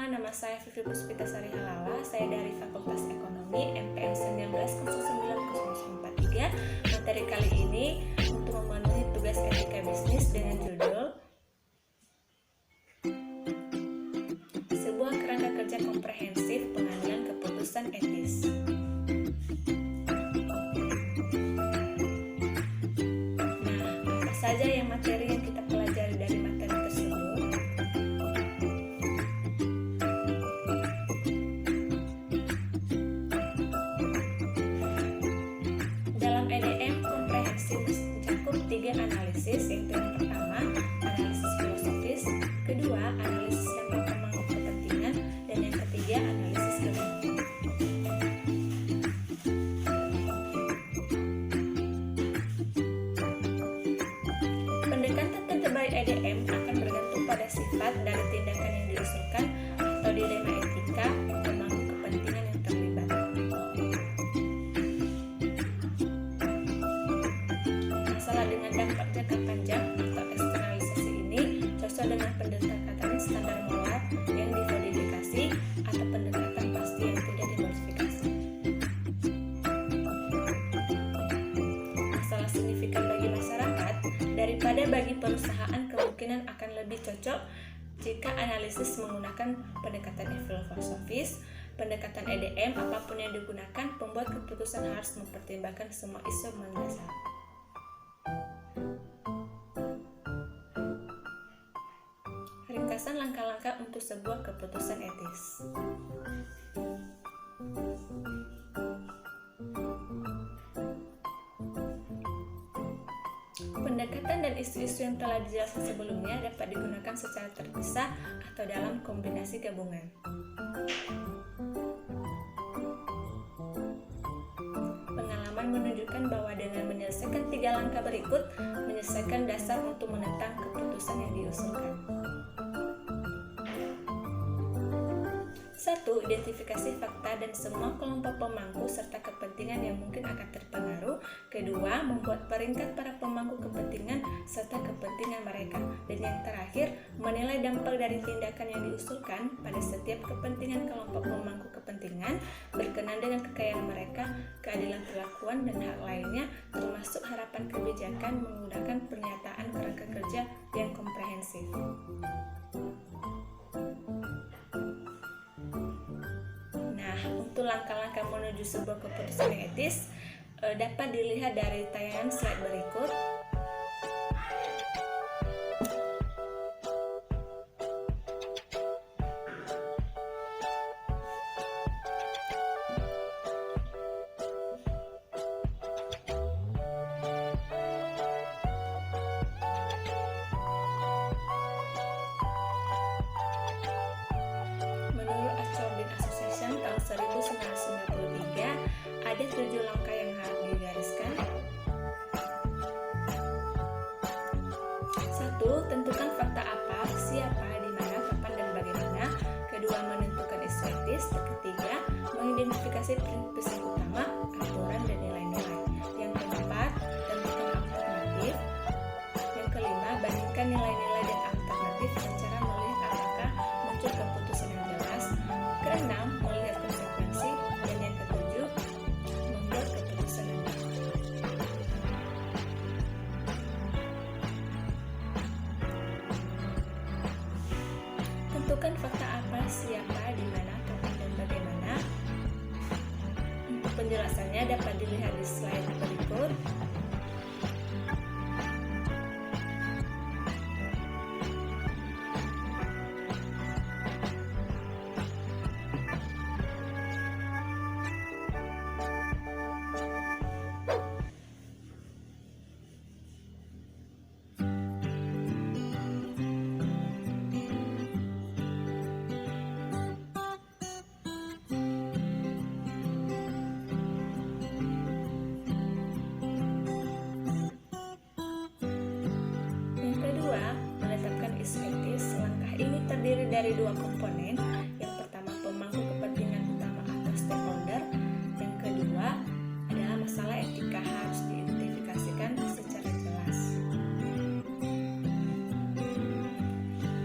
semua, nama saya Vivi Puspitasari Halala. Saya dari Fakultas Ekonomi MPM 19090043. Materi kali ini untuk memenuhi tugas etika bisnis dengan judul sebuah kerangka kerja komprehensif pengambilan keputusan etis. Nah, apa saja yang materi yang kita pelajari dari materi tersebut? Dalam EDM komprehensif mencakup 3 analisis, yaitu yang pertama analisis filosofis, kedua analisis dampak pemangku kepentingan, dan yang ketiga analisis ilmiah. Pendekatan terbaik EDM akan bergantung pada sifat dari tindakan yang diusulkan atau dilema etika pemangku kepentingan yang terlibat. Masalah dengan dampak jangka panjang atau eksternalisasi ini cocok dengan pendekatan standar molar yang diverifikasi atau pendekatan pasti yang tidak dimodifikasi. Masalah signifikan bagi masyarakat daripada bagi perusahaan kemungkinan akan lebih cocok jika analisis menggunakan pendekatan filosofis. Pendekatan EDM apapun yang digunakan, pembuat keputusan harus mempertimbangkan semua isu mendasar. Ringkasan langkah-langkah untuk sebuah keputusan etis. Pendekatan dan isu-isu yang telah dijelaskan sebelumnya dapat digunakan secara terpisah atau dalam kombinasi gabungan. Pengalaman menunjukkan bahwa dengan menyelesaikan 3 langkah berikut, menyelesaikan dasar untuk menentang keputusan yang diusulkan. 1. Identifikasi fakta dan semua kelompok pemangku serta kepentingan yang mungkin akan terpengaruh. Kedua, membuat peringkat para pemangku kepentingan serta kepentingan mereka. Dan yang terakhir, menilai dampak dari tindakan yang diusulkan pada setiap kepentingan kelompok pemangku kepentingan berkenaan dengan kekayaan mereka, keadilan perlakuan, dan hak lainnya, termasuk harapan kebijakan menggunakan pernyataan kerangka kerja yang komprehensif. Nah, untuk langkah-langkah menuju sebuah keputusan yang etis dapat dilihat dari tayangan slide berikut. Tahun 1993 ada 7 langkah yang harus digariskan. 1. Tentukan fakta apa, siapa, di mana, kapan, dan bagaimana. Kedua, menentukan isu etis. Ketiga, mengidentifikasi prinsip utama, aturan, dan nilai-nilai. Yang keempat, tentukan alternatif. Yang kelima, bandingkan nilai-nilai dan alternatif dengan cara melihat apakah muncul keputusan yang jelas. Keenam, melihat konsekuensi. Dan yang ketujuh, membuat keputusan yang tepat. Tentukan fakta apa, siapa, di mana, kapan, dan bagaimana. Untuk penjelasannya dapat dilihat di slide berikut. Terdiri dari 2 komponen. Yang pertama, pemangku kepentingan utama atau stakeholder. Yang kedua adalah masalah etika, harus diidentifikasikan secara jelas.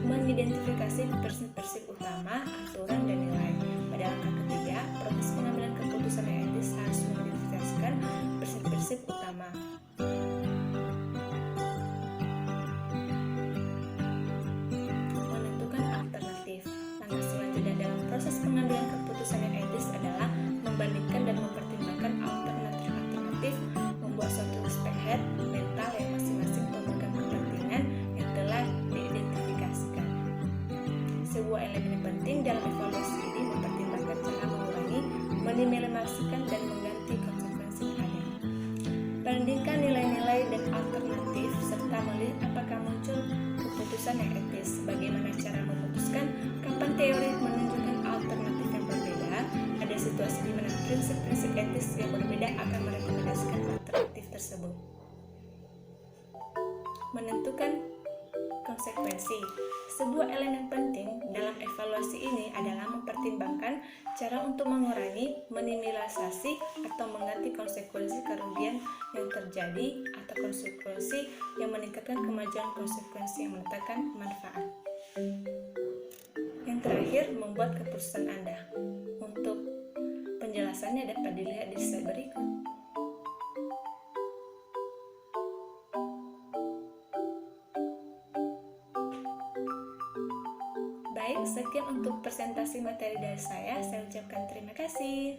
Mengidentifikasi presentasi prinsip-prinsip utama, aturan, dan nilai. Pada langkah ketiga, proses pengambilan keputusan yang etis harus mengidentifikasikan prinsip-prinsip utama. Menentukan alternatif. Langkah selanjutnya dalam proses pengambilan keputusan yang etis adalah membandingkan dan mempertimbangkan alternatif-alternatif, membuat suatu spektrum mental yang masing-masing pemegang kepentingan yang telah diidentifikasikan. Sebuah elemen yang penting dalam evaluasi ini mempertimbangkan cara mengurangi, minimalisasikan, dan mengganti konsekuensi yang ada. Bandingkan nilai-nilai dan alternatif serta melihat apakah muncul keputusan yang etis. Bagaimana cara memutuskan? Kapan teori menunjukkan alternatif yang berbeda? Ada situasi di mana prinsip-prinsip etis yang berbeda akan merekomendasikan alternatif tersebut. Menentukan konsekuensi. Sebuah elemen penting dalam evaluasi ini adalah mempertimbangkan cara untuk mengurangi, minimalisasi, atau mengganti konsekuensi kerugian yang terjadi atau konsekuensi yang meningkatkan kemajuan, konsekuensi yang mendatangkan manfaat. Yang terakhir, membuat keputusan Anda. Untuk penjelasannya dapat dilihat di slide berikut. Baik, sekian untuk presentasi materi dari saya. Saya ucapkan terima kasih.